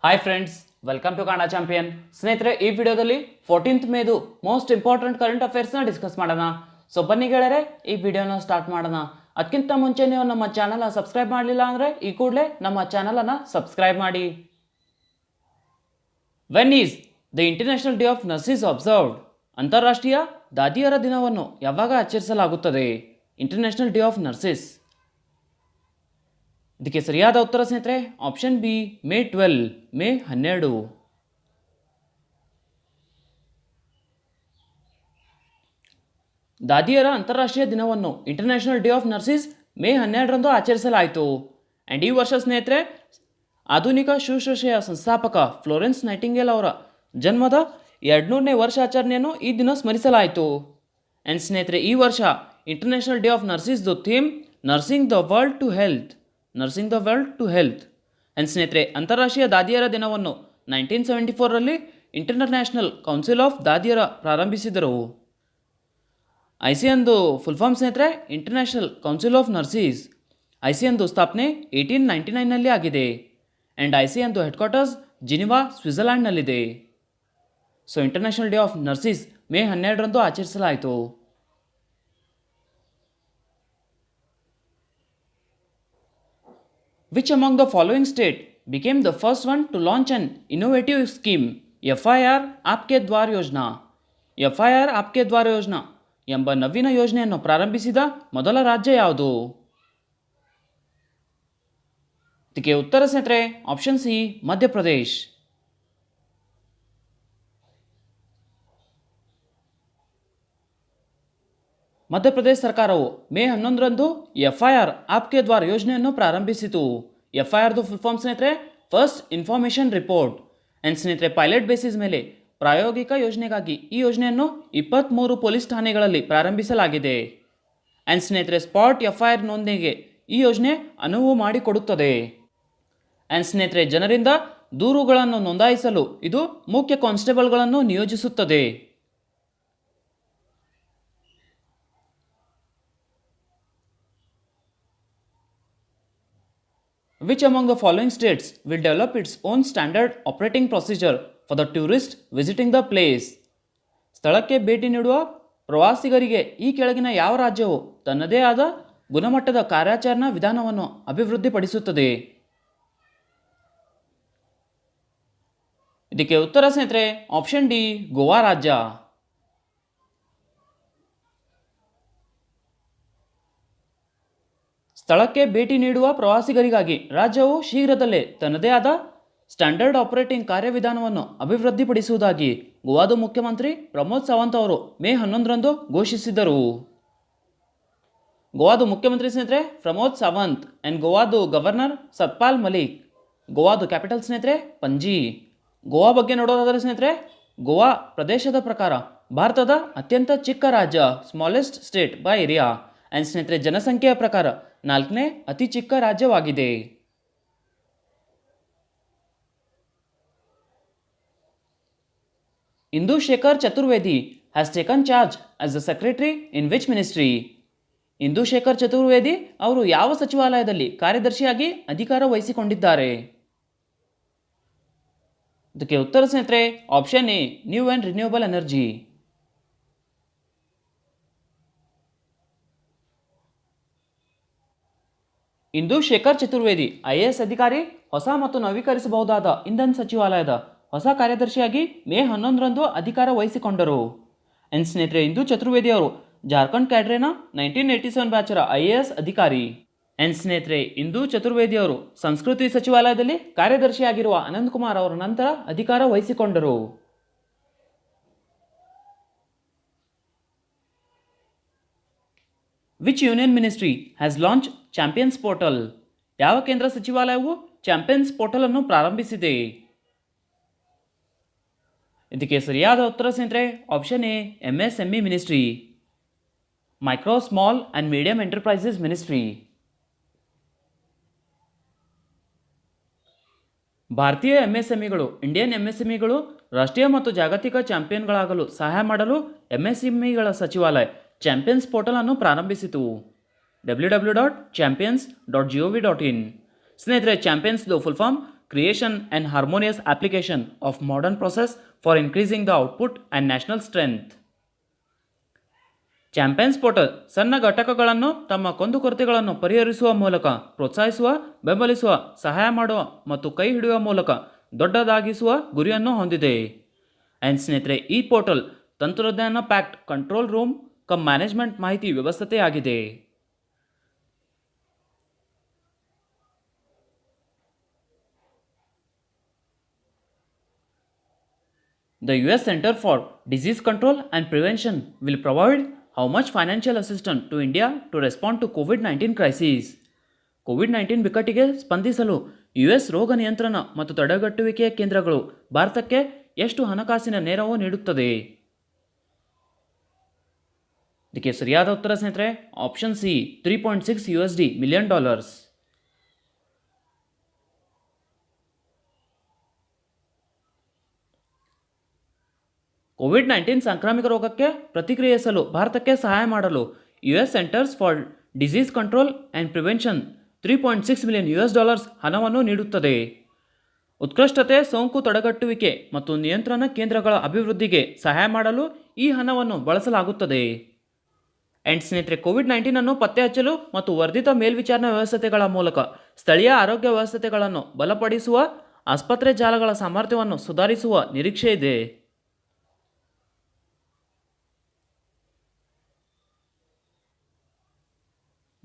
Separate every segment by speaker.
Speaker 1: Hi friends, welcome to Kannada champion. ಸ್ನೇಹಿತರೆ, ಈ ವಿಡಿಯೋದಲ್ಲಿ 14th ಮೇದು ಮೋಸ್ಟ್ ಇಂಪಾರ್ಟೆಂಟ್ ಕರೆಂಟ್ ಅಫೇರ್ಸ್ನ ಡಿಸ್ಕಸ್ ಮಾಡೋಣ. ಸೊ ಬನ್ನಿ ಗೆಳೆಯರೆ, ಈ ವಿಡಿಯೋನ ಸ್ಟಾರ್ಟ್ ಮಾಡೋಣ. ಅದಕ್ಕಿಂತ ಮುಂಚೆ ನೀವು ನಮ್ಮ ಚಾನಲ್ನ ಸಬ್ಸ್ಕ್ರೈಬ್ ಮಾಡಲಿಲ್ಲ ಅಂದರೆ ಈ ಕೂಡಲೇ ನಮ್ಮ ಚಾನಲನ್ನು ಸಬ್ಸ್ಕ್ರೈಬ್ ಮಾಡಿ. When is the international day of nurses observed? ಅಂತಾರಾಷ್ಟ್ರೀಯ ದಾದಿಯರ ದಿನವನ್ನು ಯಾವಾಗ ಆಚರಿಸಲಾಗುತ್ತದೆ? International day of nurses. ಇದಕ್ಕೆ ಸರಿಯಾದ ಉತ್ತರ ಸ್ನೇಹಿತರೆ ಆಪ್ಷನ್ ಬಿ, ಮೇ 12, ಮೇ 12. ದಾದಿಯರ ಅಂತಾರಾಷ್ಟ್ರೀಯ ದಿನವನ್ನು international day of nurses May 12ರಂದು ಆಚರಿಸಲಾಯಿತು. ಆ್ಯಂಡ್ ಈ ವರ್ಷ ಸ್ನೇಹಿತರೆ ಆಧುನಿಕ ಶುಶ್ರೂಷೆಯ ಸಂಸ್ಥಾಪಕ ಫ್ಲೋರೆನ್ಸ್ ನೈಟಿಂಗೇಲ್ ಅವರ ಜನ್ಮದ 200ನೇ ವರ್ಷಾಚರಣೆಯನ್ನು ಈ ದಿನ ಸ್ಮರಿಸಲಾಯಿತು. ಆ್ಯಂಡ್ ಸ್ನೇಹಿತರೆ, ಈ ವರ್ಷ ಇಂಟರ್ನ್ಯಾಷನಲ್ ಡೇ ಆಫ್ ನರ್ಸಿಸ್ದು theme nursing the world to health. Nursing the world to health. And ಸ್ನೇಹಿತರೆ, ಅಂತಾರಾಷ್ಟ್ರೀಯ ದಾದಿಯರ ದಿನವನ್ನು 1974ರಲ್ಲಿ ಇಂಟರ್ನ್ಯಾಷನಲ್ ಕೌನ್ಸಿಲ್ ಆಫ್ ದಾದಿಯರ ಪ್ರಾರಂಭಿಸಿದರು. ICNದು ಫುಲ್ ಫಾರ್ಮ್ ಸ್ನೇಹಿತರೆ ಇಂಟರ್ನ್ಯಾಷನಲ್ ಕೌನ್ಸಿಲ್ ಆಫ್ ನರ್ಸೀಸ್. ICNದು ಸ್ಥಾಪನೆ 1899ನಲ್ಲಿ ಆಗಿದೆ. ಆ್ಯಂಡ್ ICNದು ಹೆಡ್ ಕ್ವಾರ್ಟರ್ಸ್ ಜಿನಿವಾ, ಸ್ವಿಟ್ಜರ್ಲ್ಯಾಂಡ್ನಲ್ಲಿದೆ. So international day of nurses May 12ರಂದು ಆಚರಿಸಲಾಯಿತು. Which among the following state became the first one to launch an innovative scheme FIR आपके द्वार योजना? FIR आपके द्वार योजना ಎಂಬ ನವೀನ ಯೋಜನೆಯನ್ನು ಪ್ರಾರಂಭಿಸಿದ ಮೊದಲ ರಾಜ್ಯ ಯಾವುದು? ಇದಕ್ಕೆ ಉತ್ತರ ಸ್ನೇಹಿತರೆ ಆಪ್ಷನ್ ಸಿ, ಮಧ್ಯಪ್ರದೇಶ್. ಮಧ್ಯಪ್ರದೇಶ ಸರ್ಕಾರವು ಮೇ 11ರಂದು FIR ಆಪ್ಕೆ ದ್ವಾರ್ ಯೋಜನೆಯನ್ನು ಪ್ರಾರಂಭಿಸಿತು. FIRದು ಫುಲ್ ಫಾರ್ಮ್ ಸ್ನೇಹಿತರೆ ಫಸ್ಟ್ ಇನ್ಫಾರ್ಮೇಷನ್ ರಿಪೋರ್ಟ್. ಆ್ಯಂಡ್ ಸ್ನೇಹಿತರೆ, ಪೈಲಟ್ ಬೇಸಿಸ್ ಮೇಲೆ ಪ್ರಾಯೋಗಿಕ ಯೋಜನೆಗಾಗಿ ಈ ಯೋಜನೆಯನ್ನು 23 ಪೊಲೀಸ್ ಠಾಣೆಗಳಲ್ಲಿ ಪ್ರಾರಂಭಿಸಲಾಗಿದೆ. ಆ್ಯಂಡ್ ಸ್ನೇಹಿತರೆ, ಸ್ಪಾಟ್ FIR ನೋಂದಣಿಗೆ ಈ ಯೋಜನೆ ಅನುವು ಮಾಡಿಕೊಡುತ್ತದೆ. ಆ್ಯಂಡ್ ಸ್ನೇಹಿತರೆ, ಜನರಿಂದ ದೂರುಗಳನ್ನು ನೋಂದಾಯಿಸಲು ಇದು ಮುಖ್ಯ ಕಾನ್ಸ್ಟೇಬಲ್ಗಳನ್ನು ನಿಯೋಜಿಸುತ್ತದೆ. Which among the following states will develop its own standard operating procedure for the tourist visiting the place? ಸ್ಥಳಕ್ಕೆ ಭೇಟಿ ನೀಡುವ ಪ್ರವಾಸಿಗರಿಗೆ ಈ ಕೆಳಗಿನ ಯಾವ ರಾಜ್ಯವು ತನ್ನದೇ ಆದ ಗುಣಮಟ್ಟದ ಕಾರ್ಯಾಚರಣಾ ವಿಧಾನವನ್ನು ಅಭಿವೃದ್ಧಿಪಡಿಸುತ್ತದೆ? ಇದಕ್ಕೆ ಉತ್ತರ ಸ್ನೇಹಿತರೆ ಆಪ್ಷನ್ ಡಿ, ಗೋವಾ ರಾಜ್ಯ. ಸ್ಥಳಕ್ಕೆ ಭೇಟಿ ನೀಡುವ ಪ್ರವಾಸಿಗರಿಗಾಗಿ ರಾಜ್ಯವು ಶೀಘ್ರದಲ್ಲೇ ತನ್ನದೇ ಆದ ಸ್ಟ್ಯಾಂಡರ್ಡ್ ಆಪರೇಟಿಂಗ್ ಕಾರ್ಯವಿಧಾನವನ್ನು ಅಭಿವೃದ್ಧಿಪಡಿಸುವುದಾಗಿ ಗೋವಾದ ಮುಖ್ಯಮಂತ್ರಿ ಪ್ರಮೋದ್ ಸಾವಂತ್ ಅವರು ಮೇ 11ರಂದು ಘೋಷಿಸಿದರು. ಗೋವಾದ ಮುಖ್ಯಮಂತ್ರಿ ಸ್ನೇಹಿತರೆ ಪ್ರಮೋದ್ ಸಾವಂತ್ ಆ್ಯಂಡ್ ಗೋವಾದ ಗವರ್ನರ್ ಸತ್ಪಾಲ್ ಮಲಿಕ್. ಗೋವಾದ ಕ್ಯಾಪಿಟಲ್ ಸ್ನೇಹಿತರೆ ಪಂಜಿ. ಗೋವಾ ಬಗ್ಗೆ ನೋಡೋದಾದರೆ ಸ್ನೇಹಿತರೆ, ಗೋವಾ ಪ್ರದೇಶದ ಪ್ರಕಾರ ಭಾರತದ ಅತ್ಯಂತ ಚಿಕ್ಕ ರಾಜ್ಯ, smallest state by area. And ಸ್ನೇಹಿತರೆ, ಜನಸಂಖ್ಯೆಯ ಪ್ರಕಾರ 4ನೇ ಅತಿ ಚಿಕ್ಕ ರಾಜ್ಯವಾಗಿದೆ. Indu Shekhar Chaturvedi has taken charge as the secretary in which ministry? ಇಂದು ಶೇಖರ್ ಚತುರ್ವೇದಿ ಅವರು ಯಾವ ಸಚಿವಾಲಯದಲ್ಲಿ ಕಾರ್ಯದರ್ಶಿಯಾಗಿ ಅಧಿಕಾರ ವಹಿಸಿಕೊಂಡಿದ್ದಾರೆ? ಇದಕ್ಕೆ ಉತ್ತರ ಸ್ನೇಹಿತರೆ option A, new and renewable energy. Indu Shekhar Chaturvedi IAS ಅಧಿಕಾರಿ ಹೊಸ ಮತ್ತು ನವೀಕರಿಸಬಹುದಾದ ಇಂಧನ ಸಚಿವಾಲಯದ ಹೊಸ ಕಾರ್ಯದರ್ಶಿಯಾಗಿ ಮೇ 11ರಂದು ಅಧಿಕಾರ ವಹಿಸಿಕೊಂಡರು. ಆ್ಯಂಡ್ ಸ್ನೇಹಿತರೆ, ಇಂದು ಚತುರ್ವೇದಿ ಅವರು ಜಾರ್ಖಂಡ್ ಕ್ಯಾಡ್ರೆನ 1987 ಬ್ಯಾಚರ IAS ಅಧಿಕಾರಿ. ಆ್ಯಂಡ್ ಸ್ನೇಹಿತರೆ, ಇಂದು ಚತುರ್ವೇದಿ ಅವರು ಸಂಸ್ಕೃತಿ ಸಚಿವಾಲಯದಲ್ಲಿ ಕಾರ್ಯದರ್ಶಿಯಾಗಿರುವ ಅನಂತ್ ಕುಮಾರ್ ಅವರ ನಂತರ ಅಧಿಕಾರ ವಹಿಸಿಕೊಂಡರು. Which union ministry has launch champions portal? ಯಾವ ಕೇಂದ್ರ ಸಚಿವಾಲಯವು ಚಾಂಪಿಯನ್ಸ್ ಪೋರ್ಟಲ್ ಅನ್ನು ಪ್ರಾರಂಭಿಸಿದೆ? ಇದಕ್ಕೆ ಸರಿಯಾದ ಉತ್ತರ ಸ್ನೇಹಿತರೆ option A, MSME ministry, micro small and medium enterprises ministry. ಭಾರತೀಯ MSMEಗಳು ಇಂಡಿಯನ್ MSMEಗಳು ರಾಷ್ಟ್ರೀಯ ಮತ್ತು ಜಾಗತಿಕ ಚಾಂಪಿಯನ್ಗಳಾಗಲು ಸಹಾಯ ಮಾಡಲು MSMEಗಳ ಸಚಿವಾಲಯ ಚಾಂಪಿಯನ್ಸ್ ಪೋರ್ಟಲ್ ಅನ್ನು ಪ್ರಾರಂಭಿಸಿತು. www.champions.gov.in. ಸ್ನೇಹಿತರೆ, ಚಾಂಪಿಯನ್ಸ್ದು full form creation and harmonious application of modern process for increasing the output and national strength. Champions portal ಸಣ್ಣ ಘಟಕಗಳನ್ನು ತಮ್ಮ ಕುಂದುಕೊರತೆಗಳನ್ನು ಪರಿಹರಿಸುವ ಮೂಲಕ ಪ್ರೋತ್ಸಾಹಿಸುವ, ಬೆಂಬಲಿಸುವ, ಸಹಾಯ ಮಾಡುವ ಮತ್ತು ಕೈ ಹಿಡಿಯುವ ಮೂಲಕ ದೊಡ್ಡದಾಗಿಸುವ ಗುರಿಯನ್ನು ಹೊಂದಿದೆ. ಆ್ಯಂಡ್ ಸ್ನೇಹಿತರೆ, ಈ ಪೋರ್ಟಲ್ ತಂತ್ರಜ್ಞಾನ pact control room come management ಮಾಹಿತಿ ವ್ಯವಸ್ಥೆಯಾಗಿದೆ. The US Center for Disease Control and Prevention will provide how much financial assistance to India to respond to COVID-19 crisis. COVID-19 ಬಿಕ್ಕಟ್ಟಿಗೆ ಸ್ಪಂದಿಸಲು US ರೋಗ ನಿಯಂತ್ರಣ ಮತ್ತು ತಡೆಗಟ್ಟುವಿಕೆಯ ಕೇಂದ್ರಗಳು ಭಾರತಕ್ಕೆ ಎಷ್ಟು ಹಣಕಾಸಿನ ನೆರವು ನೀಡುತ್ತದೆ? ಇದಕ್ಕೆ ಸರಿಯಾದ ಉತ್ತರ ಸ್ನೇಹಿತರೆ ಆಪ್ಷನ್ ಸಿ, $3.6 ಮಿಲಿಯನ್. ಕೋವಿಡ್-19 ಸಾಂಕ್ರಾಮಿಕ ರೋಗಕ್ಕೆ ಪ್ರತಿಕ್ರಿಯಿಸಲು ಭಾರತಕ್ಕೆ ಸಹಾಯ ಮಾಡಲು US centres for disease control and prevention $3.6 million ಹಣವನ್ನು ನೀಡುತ್ತದೆ. ಉತ್ಕೃಷ್ಟತೆ, ಸೋಂಕು ತಡೆಗಟ್ಟುವಿಕೆ ಮತ್ತು ನಿಯಂತ್ರಣ ಕೇಂದ್ರಗಳ ಅಭಿವೃದ್ಧಿಗೆ ಸಹಾಯ ಮಾಡಲು ಈ ಹಣವನ್ನು ಬಳಸಲಾಗುತ್ತದೆ. ಆ್ಯಂಡ್ ಸ್ನೇಹಿತರೆ, ಕೋವಿಡ್-19 ಅನ್ನು ಪತ್ತೆ ಹಚ್ಚಲು ಮತ್ತು ವರ್ಧಿತ ಮೇಲ್ವಿಚಾರಣಾ ವ್ಯವಸ್ಥೆಗಳ ಮೂಲಕ ಸ್ಥಳೀಯ ಆರೋಗ್ಯ ವ್ಯವಸ್ಥೆಗಳನ್ನು ಬಲಪಡಿಸುವ, ಆಸ್ಪತ್ರೆ ಜಾಲಗಳ ಸಾಮರ್ಥ್ಯವನ್ನು ಸುಧಾರಿಸುವ ನಿರೀಕ್ಷೆ ಇದೆ.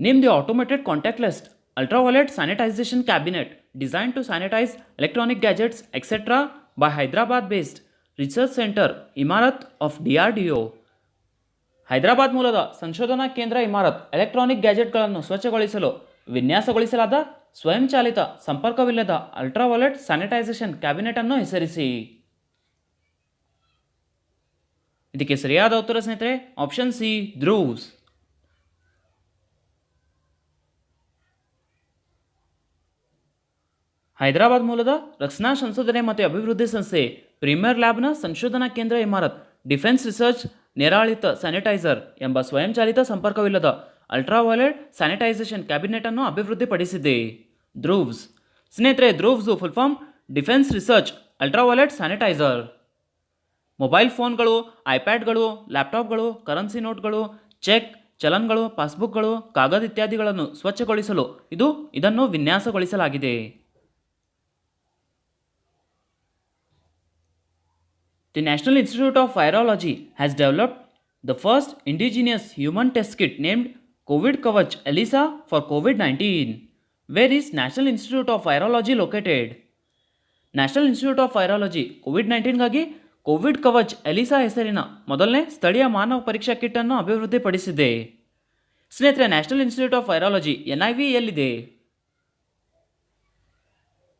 Speaker 1: Name the automated contactless ultraviolet sanitization cabinet designed to sanitize electronic gadgets, etc. by Hyderabad-based Research Center Imarat of DRDO. Hyderabad ಮೂಲದ ಸಂಶೋಧನಾ ಕೇಂದ್ರ ಇಮಾರತ್ ಎಲೆಕ್ಟ್ರಾನಿಕ್ ಗ್ಯಾಜೆಟ್ಗಳನ್ನು ಸ್ವಚ್ಛಗೊಳಿಸಲು ವಿನ್ಯಾಸಗೊಳಿಸಲಾದ ಸ್ವಯಂಚಾಲಿತ ಸಂಪರ್ಕವಿಲ್ಲದ ಅಲ್ಟ್ರಾವೈಲೆಟ್ ಸ್ಯಾನಿಟೈಸೇಷನ್ ಕ್ಯಾಬಿನೆಟ್ ಅನ್ನು ಹೆಸರಿಸಿ. ಇದಕ್ಕೆ ಸರಿಯಾದ ಉತ್ತರ ಸ್ನೇಹಿತರೆ ಆಪ್ಷನ್ ಸಿ, ಧ್ರುವ್ಸ್. ಹೈದರಾಬಾದ್ ಮೂಲದ ರಕ್ಷಣಾ ಸಂಶೋಧನೆ ಮತ್ತು ಅಭಿವೃದ್ಧಿ ಸಂಸ್ಥೆ ಪ್ರೀಮಿಯರ್ ಲ್ಯಾಬ್ನ ಸಂಶೋಧನಾ ಕೇಂದ್ರ ಇಮಾರತ್ ಡಿಫೆನ್ಸ್ ರಿಸರ್ಚ್ ನೇರಾಳಿತ ಸ್ಯಾನಿಟೈಸರ್ ಎಂಬ ಸ್ವಯಂಚಾಲಿತ ಸಂಪರ್ಕವಿಲ್ಲದ ಅಲ್ಟ್ರಾವೈಲೆಟ್ ಸ್ಯಾನಿಟೈಸೇಷನ್ ಕ್ಯಾಬಿನೆಟ್ ಅನ್ನು ಅಭಿವೃದ್ಧಿಪಡಿಸಿದೆ. ಧ್ರುವ್ಸ್ ಸ್ನೇಹಿತರೆ, DRUVS full form defence research ultraviolet sanitiser. Mobile ಫೋನ್ಗಳು, ಐಪ್ಯಾಡ್ಗಳು, ಲ್ಯಾಪ್ಟಾಪ್ಗಳು, ಕರೆನ್ಸಿ ನೋಟ್ಗಳು, ಚೆಕ್, ಚಲನ್ಗಳು, ಪಾಸ್ಬುಕ್ಗಳು, ಕಾಗದ ಇತ್ಯಾದಿಗಳನ್ನು ಸ್ವಚ್ಛಗೊಳಿಸಲು ಇದನ್ನು ವಿನ್ಯಾಸಗೊಳಿಸಲಾಗಿದೆ. The National Institute of Virology has developed the first indigenous human test kit named COVID Kavach ELISA for COVID-19. Where is National Institute of Virology located? National Institute of Virology COVID-19 ಗಾಗಿ Covid Kavach ELISA ಹೆಸರಿನ ಮೊದಲನೇ ಸ್ಥಳೀಯ ಮಾನವ ಪರೀಕ್ಷಾ kit ಅನ್ನು ಅಭಿವೃದ್ಧಿಪಡಿಸಿದೆ. ಸ್ನೇಹಿತರೆ, national institute of virology NIV ಎಲ್ಲಿದೆ?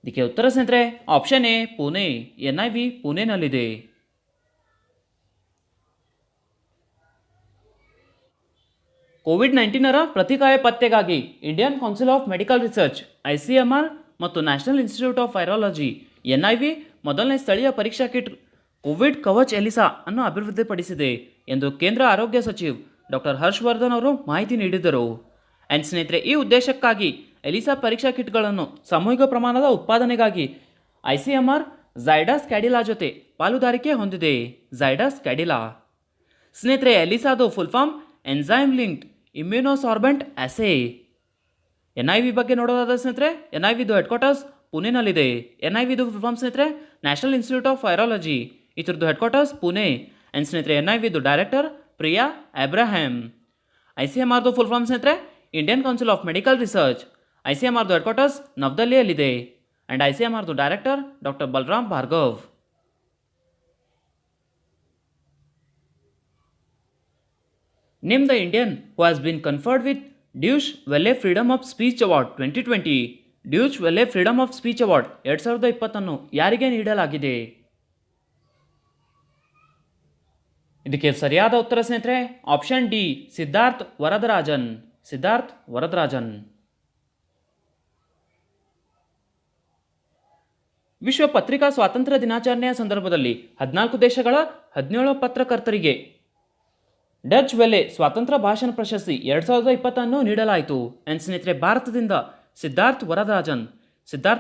Speaker 1: ಇದಕ್ಕೆ ಉತ್ತರ ಸ್ನೇಹಿತರೆ ಆಪ್ಷನ್ ಎ, ಪುಣೆ. NIV ಪುಣೆನಲ್ಲಿದೆ. ಕೋವಿಡ್-19 ಪ್ರತಿಕಾಯ ಪತ್ತೆಗಾಗಿ Indian council of medical research ICMR ಮತ್ತು national institute of virology NIV ಮೊದಲನೇ ಸ್ಥಳೀಯ ಪರೀಕ್ಷಾ ಕಿಟ್ ಕೋವಿಡ್ ಕವಚ್ ಎಲಿಸಾ ಅನ್ನು ಅಭಿವೃದ್ಧಿಪಡಿಸಿದೆ ಎಂದು ಕೇಂದ್ರ ಆರೋಗ್ಯ ಸಚಿವ ಡಾಕ್ಟರ್ ಹರ್ಷವರ್ಧನ್ ಅವರು ಮಾಹಿತಿ ನೀಡಿದರು. ಆ್ಯಂಡ್ ಸ್ನೇಹಿತರೆ, ಈ ಉದ್ದೇಶಕ್ಕಾಗಿ ಎಲಿಸಾ ಪರೀಕ್ಷಾ ಕಿಟ್ಗಳನ್ನು ಸಾಮೂಹಿಕ ಪ್ರಮಾಣದ ಉತ್ಪಾದನೆಗಾಗಿ ICMR ಝೈಡಸ್ ಕ್ಯಾಡಿಲಾ ಜೊತೆ ಪಾಲುದಾರಿಕೆ ಹೊಂದಿದೆ. ಝೈಡಸ್ ಕ್ಯಾಡಿಲಾ ಸ್ನೇಹಿತರೆ, ಎಲಿಸಾದು full form enzyme linked immunosorbent assay. NIV ಬಗ್ಗೆ ನೋಡೋದಾದ ಸ್ನೇಹಿತರೆ, NIVದು ಹೆಡ್ ಕ್ವಾರ್ಟರ್ಸ್ ಪುಣೆನಲ್ಲಿದೆ. NIVದು ಫುಲ್ ಫಾರ್ಮ್ ಸ್ನೇಹಿತರೆ ನ್ಯಾಷನಲ್ ಇನ್ಸ್ಟಿಟ್ಯೂಟ್ ಆಫ್ ವೈರಾಲಜಿ, ಇದ್ರದ್ದು ಹೆಡ್ ಕ್ವಾರ್ಟರ್ಸ್ ಪುಣೆ. ಆ್ಯಂಡ್ ಸ್ನೇಹಿತರೆ, NIVದು ಡೈರೆಕ್ಟರ್ ಪ್ರಿಯಾ ಅಬ್ರಾಹಂ. ICMRದು ಫುಲ್ ಫಾರ್ಮ್ ಸ್ನೇಹಿತರೆ Indian council of medical research. ICMRದು ಹೆಡ್ ಕ್ವಾರ್ಟರ್ಸ್ ನವದೆಹಲಿಯಲ್ಲಿದೆ. ಆ್ಯಂಡ್ ICMRದು director doctor Balram Bhargav. Name the Indian who has been conferred with Deutsche Welle Freedom of Speech Award 2020. Deutsche Welle Freedom of Speech Award 2020 ಯಾರಿಗೆ ನೀಡಲಾಗಿದೆ? ಇದಕ್ಕೆ ಸರಿಯಾದ ಉತ್ತರ ಸ್ನೇಹಿತರೆ ಆಪ್ಷನ್ ಡಿ, ಸಿದ್ಧಾರ್ಥ್ ವರದರಾಜನ್. ಸಿದ್ಧಾರ್ಥ್ ವರದರಾಜನ್. ವಿಶ್ವ ಪತ್ರಿಕಾ ಸ್ವಾತಂತ್ರ್ಯ ದಿನಾಚರಣೆಯ ಸಂದರ್ಭದಲ್ಲಿ 14 ದೇಶಗಳ 17 ಪತ್ರಕರ್ತರಿಗೆ ಡಚ್ ವೆಲೆ ಸ್ವಾತಂತ್ರ್ಯ ಭಾಷಣ ಪ್ರಶಸ್ತಿ 2020 ನೀಡಲಾಯಿತು. ಆ್ಯಂಡ್ ಸ್ನೇಹಿತರೆ, ಭಾರತದಿಂದ ಸಿದ್ಧಾರ್ಥ್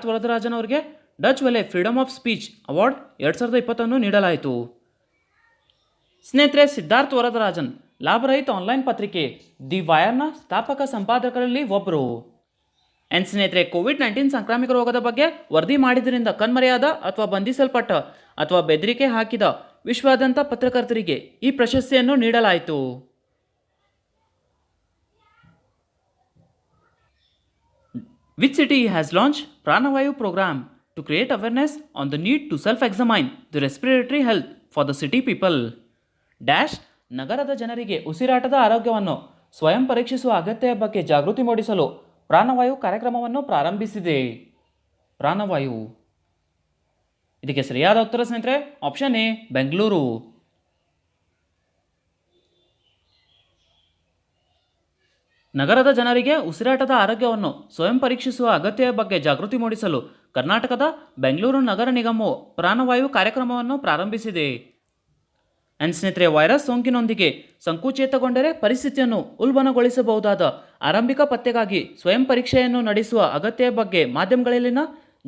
Speaker 1: ವರದರಾಜನ್ ಅವರಿಗೆ Deutsche Welle freedom of speech award 2020 ನೀಡಲಾಯಿತು. ಸ್ನೇಹಿತರೆ, ಸಿದ್ಧಾರ್ಥ್ ವರದರಾಜನ್ ಲಾಭರಹಿತ ಆನ್ಲೈನ್ ಪತ್ರಿಕೆ ದಿ ವೈರ್ನ ಸ್ಥಾಪಕ ಸಂಪಾದಕರಲ್ಲಿ ಒಬ್ಬರು. ಆ್ಯಂಡ್ ಸ್ನೇಹಿತರೆ, ಕೋವಿಡ್-19 ಸಾಂಕ್ರಾಮಿಕ ರೋಗದ ಬಗ್ಗೆ ವರದಿ ಮಾಡಿದ್ರಿಂದ ಕಣ್ಮರೆಯಾದ ಅಥವಾ ಬಂಧಿಸಲ್ಪಟ್ಟ ಅಥವಾ ಬೆದರಿಕೆ ಹಾಕಿದ ವಿಶ್ವಾದ್ಯಂತ ಪತ್ರಕರ್ತರಿಗೆ ಈ ಪ್ರಶಸ್ತಿಯನ್ನು ನೀಡಲಾಯಿತು. Which city has launched Pranavayu program to create awareness on the need to self-examine the respiratory health for the city people? Dash ನಗರದ ಜನರಿಗೆ ಉಸಿರಾಟದ ಆರೋಗ್ಯವನ್ನು ಸ್ವಯಂ ಪರೀಕ್ಷಿಸುವ ಅಗತ್ಯ ಬಗ್ಗೆ ಜಾಗೃತಿ ಮೂಡಿಸಲು ಪ್ರಾಣವಾಯು ಕಾರ್ಯಕ್ರಮವನ್ನು ಪ್ರಾರಂಭಿಸಿದೆ. ಪ್ರಾಣವಾಯು. ಇದಕ್ಕೆ ಸರಿಯಾದ ಉತ್ತರ ಸ್ನೇಹಿತರೆ ಆಪ್ಷನ್ ಎ ಬೆಂಗಳೂರು. ನಗರದ ಜನರಿಗೆ ಉಸಿರಾಟದ ಆರೋಗ್ಯವನ್ನು ಸ್ವಯಂ ಪರೀಕ್ಷಿಸುವ ಅಗತ್ಯ ಬಗ್ಗೆ ಜಾಗೃತಿ ಮೂಡಿಸಲು ಕರ್ನಾಟಕದ ಬೆಂಗಳೂರು ನಗರ ನಿಗಮವು ಪ್ರಾಣವಾಯು ಕಾರ್ಯಕ್ರಮವನ್ನು ಪ್ರಾರಂಭಿಸಿದೆ. ಆ್ಯಂಡ್ ಸ್ನೇಹಿತರೆ, ವೈರಸ್ ಸೋಂಕಿನೊಂದಿಗೆ ಸಂಕುಚಿತಗೊಂಡರೆ ಪರಿಸ್ಥಿತಿಯನ್ನು ಉಲ್ಬಣಗೊಳಿಸಬಹುದಾದ ಆರಂಭಿಕ ಪತ್ತೆಗಾಗಿ ಸ್ವಯಂ ಪರೀಕ್ಷೆಯನ್ನು ನಡೆಸುವ ಅಗತ್ಯ ಬಗ್ಗೆ ಮಾಧ್ಯಮಗಳಲ್ಲಿನ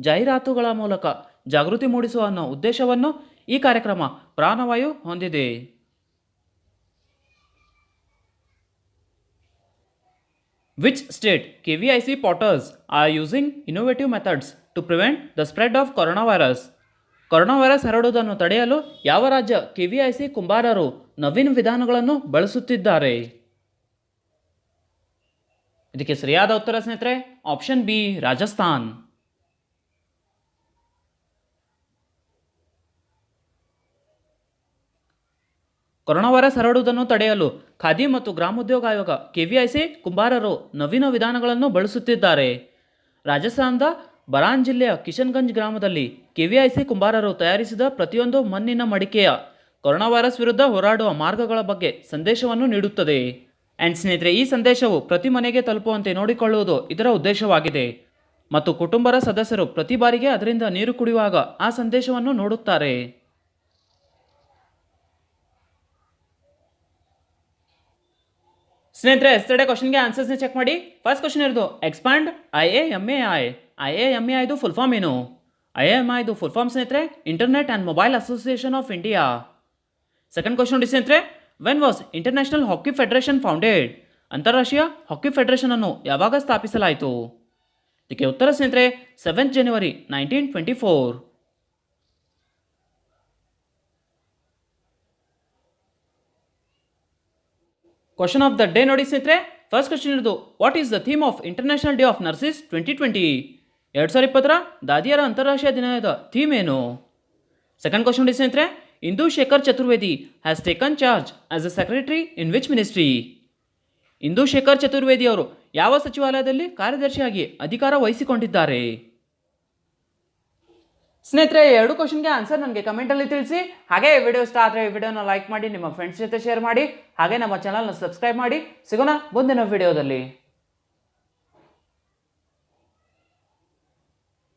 Speaker 1: ಜಾಹೀರಾತುಗಳ ಮೂಲಕ ಜಾಗೃತಿ ಮೂಡಿಸುವ ಅನ್ನೋ ಉದ್ದೇಶವನ್ನು ಈ ಕಾರ್ಯಕ್ರಮ ಪ್ರಾಣವಾಯು ಹೊಂದಿದೆ. Which state KVIC potters are using innovative methods to prevent the spread of coronavirus? Corona virus ಹರಡುವುದನ್ನು ತಡೆಯಲು ಯಾವ ರಾಜ್ಯ KVIC ಕುಂಬಾರರು ನವೀನ ವಿಧಾನಗಳನ್ನು ಬಳಸುತ್ತಿದ್ದಾರೆ? ಇದಕ್ಕೆ ಸರಿಯಾದ ಉತ್ತರ ಸ್ನೇಹಿತರೆ option B Rajasthan. Corona virus ಹರಡುವುದನ್ನು ತಡೆಯಲು ಖಾದಿ ಮತ್ತು ಗ್ರಾಮೋದ್ಯೋಗ ಆಯೋಗ KVIC ಕುಂಬಾರರು ನವೀನ ವಿಧಾನಗಳನ್ನು ಬಳಸುತ್ತಿದ್ದಾರೆ. ರಾಜಸ್ಥಾನದ ಬರಾನ್ ಜಿಲ್ಲೆಯ ಕಿಶನ್ಗಂಜ್ ಗ್ರಾಮದಲ್ಲಿ KVIC ಕುಂಬಾರರು ತಯಾರಿಸಿದ ಪ್ರತಿಯೊಂದು ಮಣ್ಣಿನ ಮಡಿಕೆಯ ಕೊರೋನಾ ವೈರಸ್ ವಿರುದ್ಧ ಹೋರಾಡುವ ಮಾರ್ಗಗಳ ಬಗ್ಗೆ ಸಂದೇಶವನ್ನು ನೀಡುತ್ತದೆ. ಆ್ಯಂಡ್ ಸ್ನೇಹಿತರೆ, ಈ ಸಂದೇಶವು ಪ್ರತಿ ಮನೆಗೆ ತಲುಪುವಂತೆ ನೋಡಿಕೊಳ್ಳುವುದು ಇದರ ಉದ್ದೇಶವಾಗಿದೆ ಮತ್ತು ಕುಟುಂಬದ ಸದಸ್ಯರು ಪ್ರತಿ ಬಾರಿಗೆ ಅದರಿಂದ ನೀರು ಕುಡಿಯುವಾಗ ಆ ಸಂದೇಶವನ್ನು ನೋಡುತ್ತಾರೆ. ಸ್ನೇಹಿತರೆ, ಎಸ್ಟರ್ಡೇ ಕ್ವಶನ್ಗೆ ಆನ್ಸರ್ಸ್ನ ಚೆಕ್ ಮಾಡಿ. ಫಸ್ಟ್ ಕ್ವಶನ್ ಇರೋದು ಎಕ್ಸ್ಪಾಂಡ್ IAMAI. IAMAIದು ಫುಲ್ ಫಾರ್ಮ್ ಏನು? IAMAIದು ಫುಲ್ ಫಾರ್ಮ್ ಸ್ನೇಹಿತರೆ internet and mobile association of India. Second question ನೋಡಿ ಸ್ನೇಹಿತರೆ, when was international hockey federation founded? ಅಂತಾರಾಷ್ಟ್ರೀಯ ಹಾಕಿ ಫೆಡರೇಷನ್ ಅನ್ನು ಯಾವಾಗ ಸ್ಥಾಪಿಸಲಾಯಿತು? ಇದಕ್ಕೆ ಉತ್ತರ ಸ್ನೇಹಿತರೆ 7 ಜನವರಿ 1924. ಕ್ವಶನ್ ಆಫ್ ದ ಡೇ ನೋಡಿ ಸ್ನೇಹಿತರೆ, ಫಸ್ಟ್ ಕ್ವಶನ್ ಇರೋದು what is the theme of international day of nurses 2020? 2020 ದಾದಿಯರ ಅಂತಾರಾಷ್ಟ್ರೀಯ ದಿನದ ಥೀಮ್ ಏನು? ಸೆಕೆಂಡ್ ಕ್ವಶನ್ ನೋಡಿ ಸ್ನೇಹಿತರೆ, ಇಂದು Shekhar Chaturvedi has taken charge as a secretary in which ministry? ಇಂದು ಶೇಖರ್ ಚತುರ್ವೇದಿ ಅವರು ಯಾವ ಸಚಿವಾಲಯದಲ್ಲಿ ಕಾರ್ಯದರ್ಶಿಯಾಗಿ ಅಧಿಕಾರ ವಹಿಸಿಕೊಂಡಿದ್ದಾರೆ? ಸ್ನೇಹಿತರೆ, ಎರಡು ಕ್ವಶನ್ಗೆ ಆನ್ಸರ್ ನನಗೆ ಕಮೆಂಟಲ್ಲಿ ತಿಳಿಸಿ. ಹಾಗೆ ವಿಡಿಯೋ ಇಷ್ಟ ಆದರೆ ವಿಡಿಯೋನ ಲೈಕ್ ಮಾಡಿ, ನಿಮ್ಮ ಫ್ರೆಂಡ್ಸ್ ಜೊತೆ ಶೇರ್ ಮಾಡಿ, ಹಾಗೆ ನಮ್ಮ ಚಾನಲ್ನ ಸಬ್ಸ್ಕ್ರೈಬ್ ಮಾಡಿ. ಸಿಗೋಣ ಮುಂದಿನ ವಿಡಿಯೋದಲ್ಲಿ.